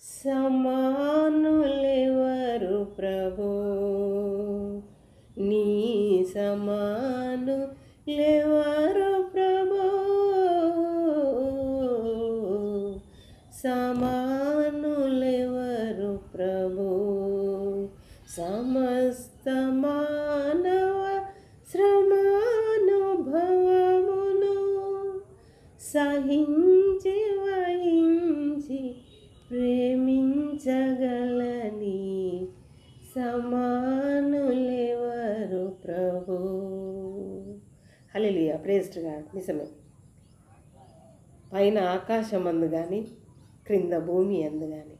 సమానులెవరు ప్రభో, నీ సమానులెవరు ప్రభో, సమానులెవరు ప్రభో, సమస్త మానవ శ్రమానుభవమును సహించి వహించి ప్రేమించగలని సమానులెవరు ప్రభు. హల్లెలూయా, ప్రైజ్ గాడ్. నిజమే, పైన ఆకాశం అందు కానీ క్రింద భూమి అందు కానీ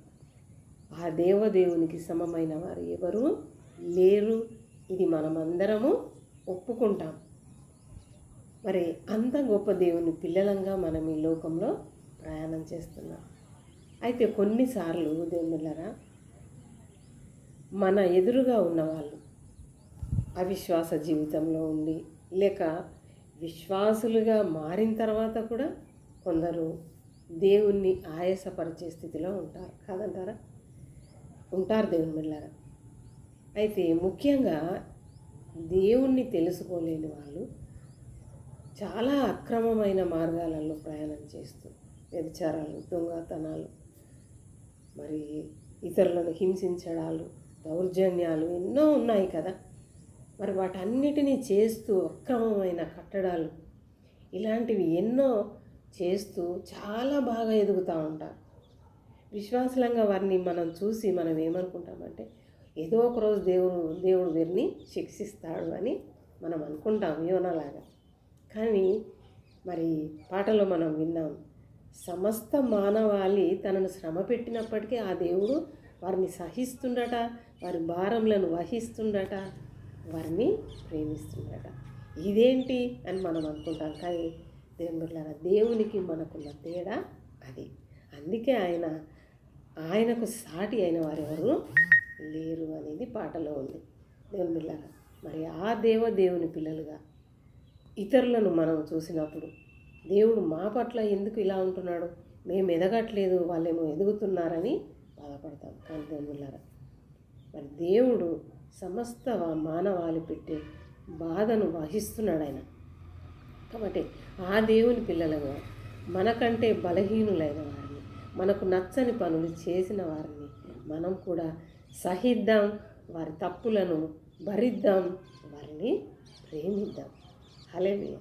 ఆ దేవదేవునికి సమమైన వారు ఎవరు లేరు. ఇది మనమందరము ఒప్పుకుంటాం. మరి అంత గొప్ప దేవుని పిల్లలంగా మనం ఈ లోకంలో ప్రయాణం చేస్తున్నాం. అయితే కొన్నిసార్లు దేవుళ్ళరా, మన ఎదురుగా ఉన్నవాళ్ళు అవిశ్వాస జీవితంలో ఉండి లేక విశ్వాసులుగా మారిన తర్వాత కూడా కొందరు దేవుణ్ణి ఆయాసపరిచే స్థితిలో ఉంటారు, కాదంటారా? ఉంటారు దేవుని బిడ్డలారా. అయితే ముఖ్యంగా దేవుణ్ణి తెలుసుకోలేని వాళ్ళు చాలా అక్రమమైన మార్గాలలో ప్రయాణం చేస్తూ వ్యభిచారాలు, దొంగతనాలు, మరి ఇతరులను హింసించడాలు, దౌర్జన్యాలు ఎన్నో ఉన్నాయి కదా. మరి వాటన్నిటినీ చేస్తూ అక్రమమైన కట్టడాలు ఇలాంటివి ఎన్నో చేస్తూ చాలా బాగా ఎదుగుతూ ఉంటారు. విశ్వాసంగా వారిని మనం చూసి మనం ఏమనుకుంటామంటే ఏదో ఒకరోజు దేవుడు వీరిని శిక్షిస్తాడు అని మనం అనుకుంటాం, యోనాలాగా. కానీ మరి పాటలో మనం విన్నాం, సమస్త మానవాళి తనను శ్రమ పెట్టినప్పటికీ ఆ దేవుడు వారిని సహిస్తుండట, వారి భారములను వహిస్తుండట, వారిని ప్రేమిస్తుండట. ఇదేంటి అని మనం అనుకుంటాం. కానీ దేవునికి మనకున్న తేడా అది. అందుకే ఆయనకు సాటి అయిన వారెవరు లేరు అనేది పాటలో ఉంది. దేవుని బిడ్డలారా, మరి ఆ దేవుని పిల్లలుగా ఇతరులను మనం చూసినప్పుడు దేవుడు మా పట్ల ఎందుకు ఇలా ఉంటున్నాడు, మేము ఎదగట్లేదు, వాళ్ళేమో ఎదుగుతున్నారని బాధపడతాం. కానీ దేవుని బిడ్డలారా, మరి దేవుడు సమస్త మానవాళి పెట్టే బాధను వహిస్తున్నాడు ఆయన. కాబట్టి ఆ దేవుని పిల్లలుగా మనకంటే బలహీనులైన వారిని, మనకు నచ్చని పనులు చేసిన వారిని మనం కూడా సహిద్దాం, వారి తప్పులను భరిద్దాం, వారిని ప్రేమిద్దాం. హల్లెలూయా.